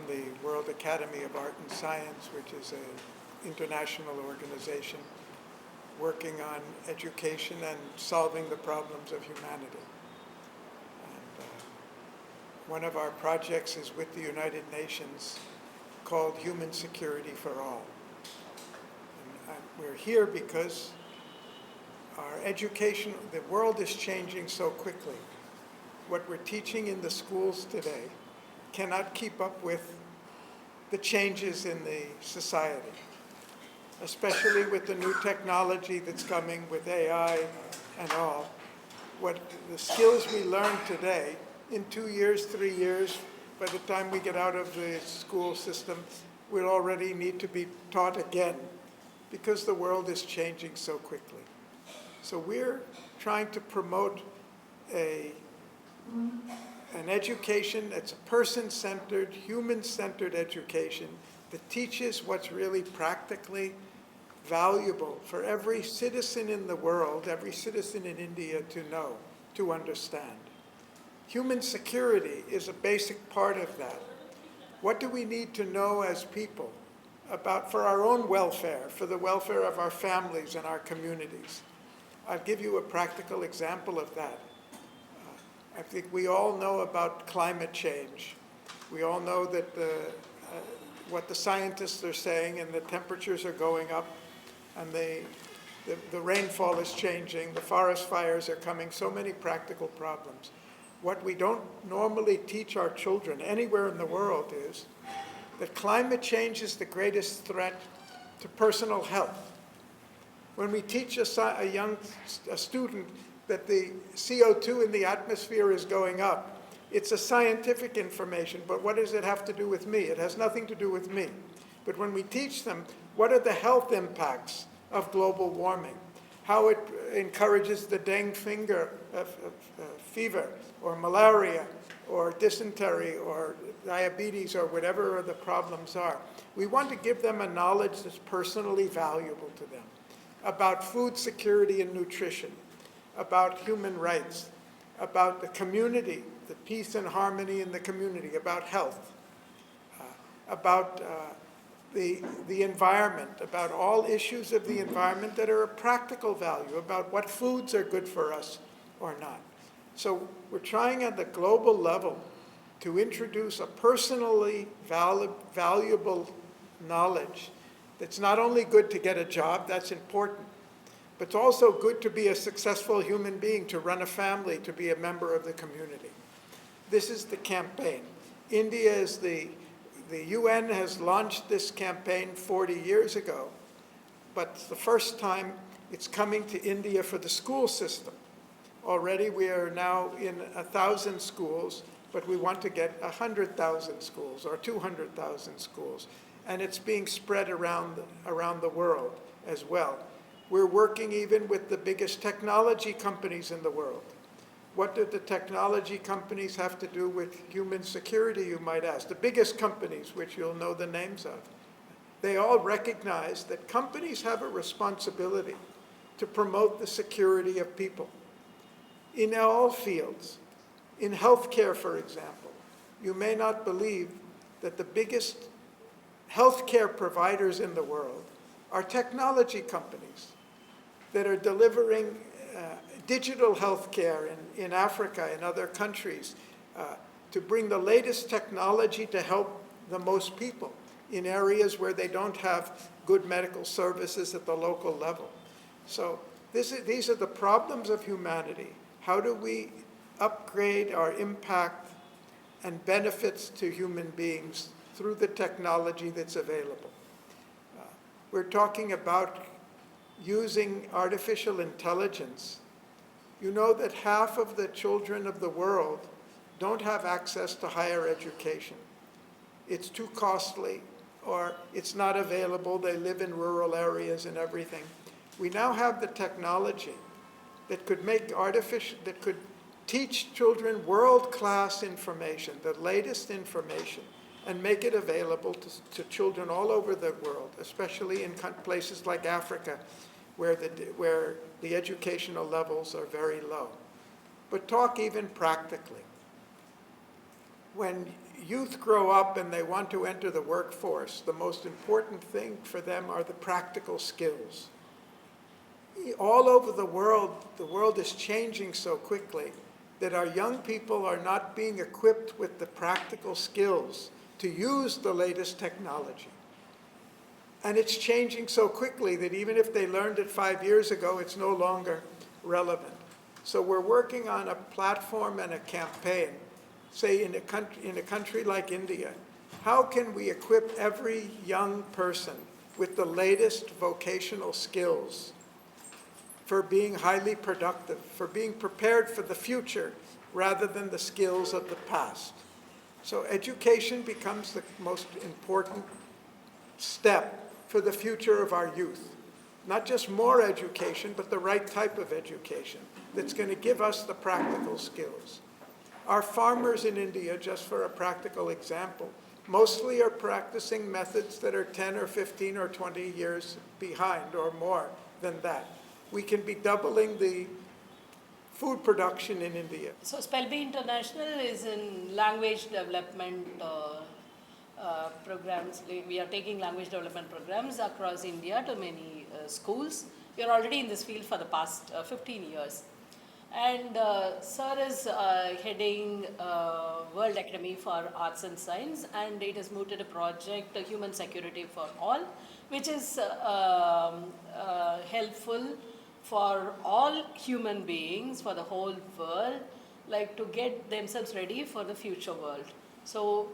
the World Academy of Art and Science, which is an international organization working on education and solving the problems of humanity. And one of our projects is with the United Nations called Human Security for All. And we're here because our education, the world is changing so quickly. What we're teaching in the schools today cannot keep up with the changes in the society, especially with the new technology that's coming with AI and all. What the skills we learn today, in 2 years, 3 years, by the time we get out of the school system, we'll already need to be taught again because the world is changing so quickly. So we're trying to promote an education that's a person-centered, human-centered education that teaches what's really practically valuable for every citizen in the world, every citizen in India to know, to understand. Human security is a basic part of that. What do we need to know as people about for our own welfare, for the welfare of our families and our communities? I'll give you a practical example of that. I think we all know about climate change. We all know that what the scientists are saying, and the temperatures are going up, and the rainfall is changing, the forest fires are coming, so many practical problems. What we don't normally teach our children anywhere in the world is that climate change is the greatest threat to personal health. When we teach a student that the CO2 in the atmosphere is going up, it's a scientific information, but what does it have to do with me? It has nothing to do with me. But when we teach them, what are the health impacts of global warming? How it encourages the dengue fever, or malaria, or dysentery, or diabetes, or whatever the problems are. We want to give them a knowledge that's personally valuable to them about food security and nutrition, about human rights, about the community, the peace and harmony in the community, about health, about the environment, about all issues of the environment that are of practical value, about what foods are good for us or not. So we're trying at the global level to introduce a personally valuable knowledge that's not only good to get a job, that's important, but it's also good to be a successful human being, to run a family, to be a member of the community. This is the campaign. India is the UN has launched this campaign 40 years ago, but it's the first time it's coming to India for the school system. Already we are now in 1,000 schools, but we want to get 100,000 schools or 200,000 schools. And it's being spread around the world as well. We're working even with the biggest technology companies in the world. What do the technology companies have to do with human security, you might ask? The biggest companies, which you'll know the names of, they all recognize that companies have a responsibility to promote the security of people in all fields. In healthcare, for example, you may not believe that the biggest healthcare providers in the world are technology companies that are delivering digital healthcare in Africa and other countries to bring the latest technology to help the most people in areas where they don't have good medical services at the local level. So these are the problems of humanity. How do we upgrade our impact and benefits to human beings through the technology that's available? We're talking about using artificial intelligence. You know that half of the children of the world don't have access to higher education. It's too costly, or it's not available. They live in rural areas and everything. We now have the technology that could teach children world-class information, the latest information, and make it available to children all over the world, especially in places like Africa, where the educational levels are very low. But talk even practically. when youth grow up and they want to enter the workforce, the most important thing for them are the practical skills. All over the world is changing so quickly that our young people are not being equipped with the practical skills to use the latest technology. And it's changing so quickly that even if they learned it 5 years ago, it's no longer relevant. So we're working on a platform and a campaign, say in a country like India. How can we equip every young person with the latest vocational skills for being highly productive, for being prepared for the future rather than the skills of the past? So education becomes the most important step for the future of our youth. Not just more education, but the right type of education that's going to give us the practical skills. Our farmers in India, just for a practical example, mostly are practicing methods that are 10 or 15 or 20 years behind or more than that. We can be doubling the food production in India. So SpellBee International is in language development programs. We are taking language development programs across India to many schools. We are already in this field for the past 15 years. And Sir is heading World Academy for Arts and Science, and it has moved to a project, Human Security for All, which is helpful for all human beings, for the whole world, like to get themselves ready for the future world. So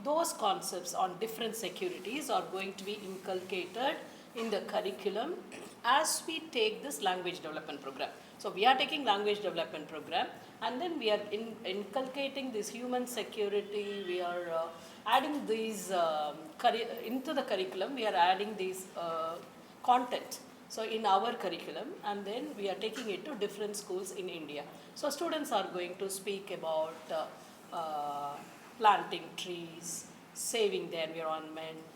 those concepts on different securities are going to be inculcated in the curriculum as we take this language development program. So we are taking language development program, and then we are inculcating this human security. We are adding these into the curriculum. We are adding these content. So in our curriculum, and then we are taking it to different schools in India. So students are going to speak about planting trees, saving the environment,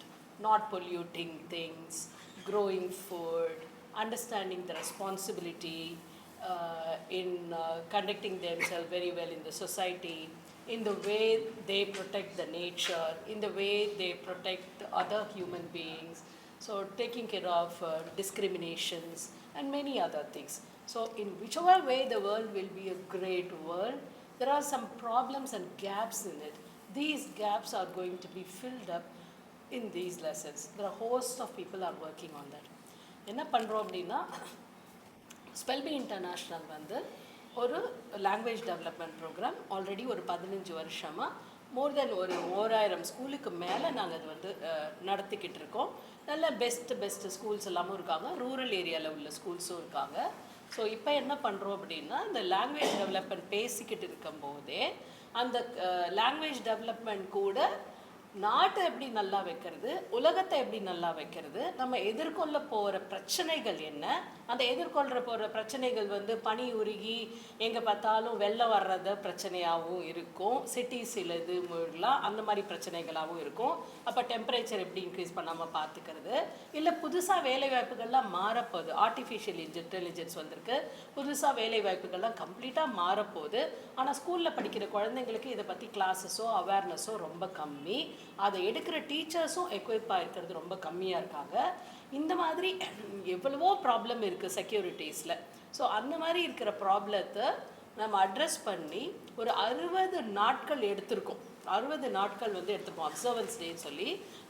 not polluting things, growing food, understanding the responsibility in conducting themselves very well in the society, in the way they protect the nature, in the way they protect other human beings, so taking care of discriminations and many other things. So in whichever way the world will be a great world, there are some problems and gaps in it. These gaps are going to be filled up in these lessons. There are a host of people are working on that. என்ன பண்ணுறோம் அப்படின்னா SpellBee international வந்து ஒரு language development programme already ஒரு 15 வருஷமாக மோர் தென் ஒரு 1000 ஸ்கூலுக்கு மேலே நாங்கள் அது வந்து நடத்திக்கிட்டு இருக்கோம். நல்ல பெஸ்ட் ஸ்கூல்ஸ் எல்லாமும் இருக்காங்க, ரூரல் ஏரியாவில் உள்ள ஸ்கூல்ஸும் இருக்காங்க. ஸோ இப்போ என்ன பண்ணுறோம் அப்படின்னா இந்த லாங்குவேஜ் டெவலப்மெண்ட் பேசிக்கிட்டு இருக்கும்போதே அந்த லாங்குவேஜ் டெவலப்மெண்ட் கூட நாட்டை எப்படி நல்லா வைக்கிறது, உலகத்தை எப்படி நல்லா வைக்கிறது, நம்ம எதிர்கொள்ள போகிற பிரச்சனைகள் என்ன, அந்த எதிர்கொள்கிற போகிற பிரச்சனைகள் வந்து பனி உருகி எங்கே பார்த்தாலும் வெள்ளம் வர்றது பிரச்சனையாகவும் இருக்கும், சிட்டிஸில் இது முழுலாம் அந்த மாதிரி பிரச்சனைகளாகவும் இருக்கும். அப்போ டெம்பரேச்சர் எப்படி இன்க்ரீஸ் பண்ணாமல் பார்த்துக்கிறது, இல்லை புதுசாக வேலைவாய்ப்புகள்லாம் மாறப்போகுது, ஆர்டிஃபிஷியல் இன்டெலிஜென்ஸ் வந்திருக்கு, புதுசாக வேலைவாய்ப்புகள்லாம் கம்ப்ளீட்டாக மாறப்போகுது. ஆனால் ஸ்கூலில் படிக்கிற குழந்தைங்களுக்கு இதை பற்றி கிளாஸஸோ அவேர்னஸோ ரொம்ப கம்மி, அதை எடுக்கிற டீச்சர்ஸும் எக்வைப்பாக இருக்கிறது ரொம்ப கம்மியாக இருக்காங்க. இந்த மாதிரி எவ்வளவோ ப்ராப்ளம் இருக்குது செக்யூரிட்டிஸில். ஸோ அந்த மாதிரி இருக்கிற ப்ராப்ளத்தை நம்ம அட்ரஸ் பண்ணி ஒரு 60 நாட்கள் எடுத்திருக்கோம். 60 நாட்கள் வந்து எடுத்துப்போம் அப்சர்வன்ஸ் டேன்னு சொல்லி.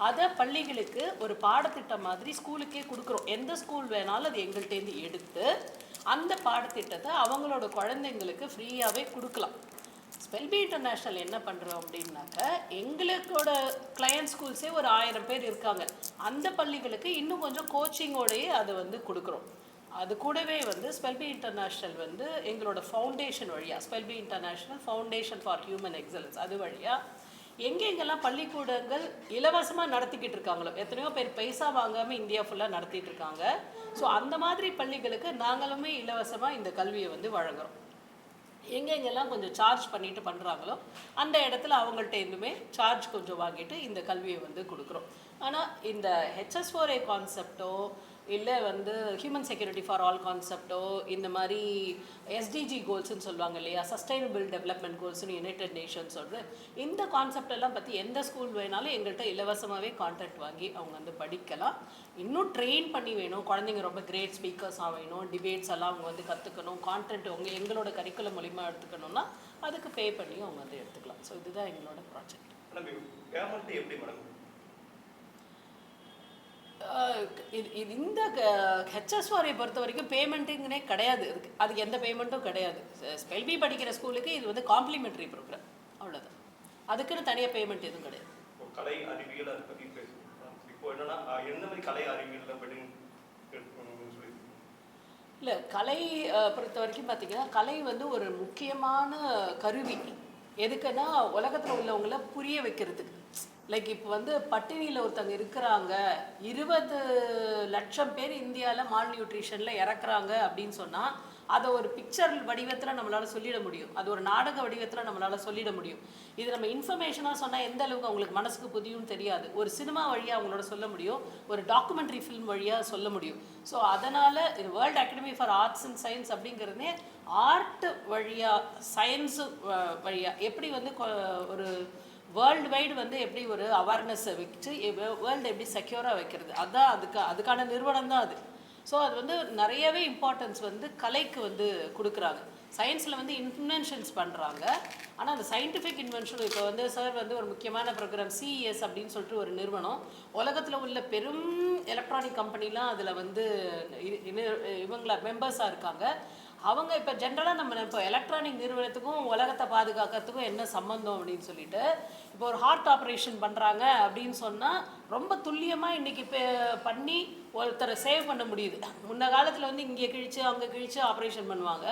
அதை பள்ளிகளுக்கு ஒரு பாடத்திட்டம் மாதிரி ஸ்கூலுக்கே கொடுக்குறோம். எந்த ஸ்கூல் வேணாலும் அது எங்கள்கிட்டேருந்து எடுத்து அந்த பாடத்திட்டத்தை அவங்களோட குழந்தைங்களுக்கு ஃப்ரீயாகவே கொடுக்கலாம். SpellBee இன்டர்நேஷ்னல் என்ன பண்ணுறோம் அப்படின்னாக்க எங்களோட கிளையண்ட் ஸ்கூல்ஸே ஒரு 1000 பேர் இருக்காங்க. அந்த பள்ளிகளுக்கு இன்னும் கொஞ்சம் கோச்சிங்கோடையே அதை வந்து கொடுக்குறோம். அது கூடவே வந்து SpellBee இன்டர்நேஷ்னல் வந்து எங்களோட ஃபவுண்டேஷன் வழியாக, SpellBee international foundation for human excellence, அது வழியாக எங்கெங்கெல்லாம் பள்ளிக்கூடங்கள் இலவசமாக நடத்திக்கிட்டு இருக்காங்களோ, எத்தனையோ பேர் பைசா வாங்காமல் இந்தியா ஃபுல்லாக நடத்திட்டு இருக்காங்க. ஸோ அந்த மாதிரி பள்ளிகளுக்கு நாங்களுமே இலவசமாக இந்த கல்வியை வந்து வழங்குகிறோம். எங்கெங்கெல்லாம் கொஞ்சம் சார்ஜ் பண்ணிட்டு பண்ணுறாங்களோ அந்த இடத்துல அவங்கள்ட்ட இருந்துமே சார்ஜ் கொஞ்சம் வாங்கிட்டு இந்த கல்வியை வந்து கொடுக்குறோம். ஆனால் இந்த HS4A கான்செப்டோ இல்லை வந்து ஹியூமன் செக்யூரிட்டி ஃபார் ஆல் கான்செப்டோ, இந்த மாதிரி எஸ்டிஜி கோல்ஸ்ன்னு சொல்லுவாங்க இல்லையா, சஸ்டைனபிள் டெவலப்மெண்ட் கோல்ஸ்னு யுனைடெட் நேஷன்ஸோட, இந்த கான்செப்ட் எல்லாம் பற்றி எந்த ஸ்கூல் வேணாலும் எங்கள்கிட்ட இலவசமாகவே கான்டாக்ட் வாங்கி அவங்க வந்து படிக்கலாம். இன்னும் ட்ரெயின் பண்ணி வேணும், குழந்தைங்க ரொம்ப கிரேட் ஸ்பீக்கர்ஸாக வேணும், டிபேட்ஸ் எல்லாம் அவங்க வந்து கற்றுக்கணும், கான்டென்ட் எங்களோட கரிக்குலம் மூலிமா எடுத்துக்கணும்னா அதுக்கு பே பண்ணி அவங்க வந்து எடுத்துக்கலாம். ஸோ இதுதான் எங்களோட ப்ராஜெக்ட். எப்படி மேடம் இந்த HS4A பொறுத்த வரைக்கும் பேமெண்ட்டுங்கனே கிடையாது. அதுக்கு எந்த பேமெண்ட்டும் கிடையாது. SpellBee படிக்கிற ஸ்கூலுக்கு இது வந்து காம்ப்ளிமெண்ட்ரி ப்ரோக்ராம், அவ்வளோதான். அதுக்குன்னு தனியாக பேமெண்ட் எதுவும் கிடையாது. கலை அறிவியல் அதை பற்றி பேசுவோம். இப்போ என்னன்னா எந்த மாதிரி கலை அறிவியலில் படி இல்லை, கலை பொறுத்த வரைக்கும் பார்த்தீங்கன்னா கலை வந்து ஒரு முக்கியமான கருவி. எதுக்குன்னா உலகத்தில் உள்ளவங்கள புரிய வைக்கிறதுக்கு. லைக் இப்போ வந்து பட்டினியில் ஒருத்தங்க இருக்கிறாங்க, 20 லட்சம் பேர் இந்தியாவில் மால் நியூட்ரிஷனில் இறக்குறாங்க அப்படின்னு சொன்னால் அதை ஒரு பிக்சர் வடிவத்தில் நம்மளால் சொல்லிட முடியும், அது ஒரு நாடக வடிவத்தில் நம்மளால் சொல்லிட முடியும். இது நம்ம இன்ஃபர்மேஷனாக சொன்னால் எந்த அளவுக்கு அவங்களுக்கு மனசுக்கு புதியும் தெரியாது. ஒரு சினிமா வழியாக அவங்களோட சொல்ல முடியும், ஒரு டாக்குமெண்ட்ரி ஃபில்ம் வழியாக சொல்ல முடியும். ஸோ அதனால் இது world academy for arts and science அப்படிங்கிறதே ஆர்ட் வழியாக, சயின்ஸு வழியாக எப்படி வந்து ஒரு வேர்ல்டு வைடு வந்து எப்படி ஒரு அவேர்னஸை வச்சு வேர்ல்டு எப்படி செக்யூராக வைக்கிறது, அதுதான் அதுக்கான நிறுவனம் தான் அது. ஸோ அது வந்து நிறையவே இம்பார்ட்டன்ஸ் வந்து கலைக்கு வந்து கொடுக்குறாங்க. சயின்ஸில் வந்து இன்வென்ஷன்ஸ் பண்ணுறாங்க, ஆனால் அந்த சயின்டிஃபிக் இன்வென்ஷன் இப்போ வந்து சார் வந்து ஒரு முக்கியமான ப்ரோக்ராம் CES அப்படின்னு சொல்லிட்டு ஒரு நிறுவனம், உலகத்தில் உள்ள பெரும் எலக்ட்ரானிக் கம்பெனிலாம் அதில் வந்து இவங்கள மெம்பர்ஸாக இருக்காங்க. அவங்க இப்போ ஜென்ரலாக நம்ம இப்போ எலக்ட்ரானிக் நிறுவனத்துக்கும் உலகத்தை பாதுகாக்கிறதுக்கும் என்ன சம்மந்தம் அப்படின்னு சொல்லிட்டு, இப்போ ஒரு ஹார்ட் ஆப்ரேஷன் பண்ணுறாங்க அப்படின்னு சொன்னால் ரொம்ப துல்லியமாக இன்றைக்கி இப்போ பண்ணி ஒருத்தரை சேவ் பண்ண முடியுது. முன்ன காலத்தில் வந்து இங்கே கிழிச்சு அங்கே கிழிச்சு ஆப்ரேஷன் பண்ணுவாங்க.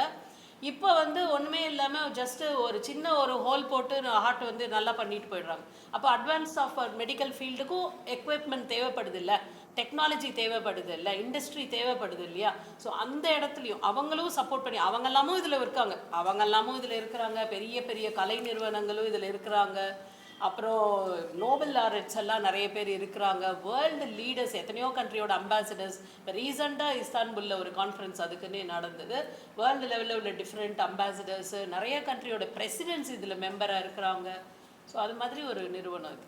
இப்போ வந்து ஒன்றுமே இல்லாமல் ஜஸ்ட்டு ஒரு சின்ன ஒரு ஹோல் போட்டு ஹார்ட் வந்து நல்லா பண்ணிட்டு போயிடுறாங்க. அப்போ அட்வான்ஸ் ஆஃப் மெடிக்கல் ஃபீல்டுக்கும் எக்யூப்மெண்ட் தேவைப்படுது இல்லை, டெக்னாலஜி தேவைப்படுது இல்லை, இண்டஸ்ட்ரி தேவைப்படுது இல்லையா. ஸோ அந்த இடத்துலையும் அவங்களும் சப்போர்ட் பண்ணி அவங்கெல்லாமும் இதில் இருக்காங்க, அவங்கெல்லாமும் இதில் இருக்கிறாங்க, பெரிய பெரிய கலை நிறுவனங்களும் இதில் இருக்கிறாங்க, அப்புறம் நோபல் லாரட்ஸ் எல்லாம் நிறைய பேர் இருக்கிறாங்க, வேர்ல்டு லீடர்ஸ் எத்தனையோ கண்ட்ரியோட அம்பாசிடர்ஸ். இப்போ ரீசெண்டாக இஸ்தான்புல்ல ஒரு கான்ஃபரன்ஸ் அதுக்குன்னே நடந்தது, வேர்ல்டு லெவலில் உள்ள டிஃப்ரெண்ட் அம்பாசிடர்ஸு, நிறைய கண்ட்ரியோட பிரசிடென்ட்ஸ் இதில் மெம்பராக இருக்கிறாங்க. ஸோ அது மாதிரி ஒரு நிறுவனம் இது.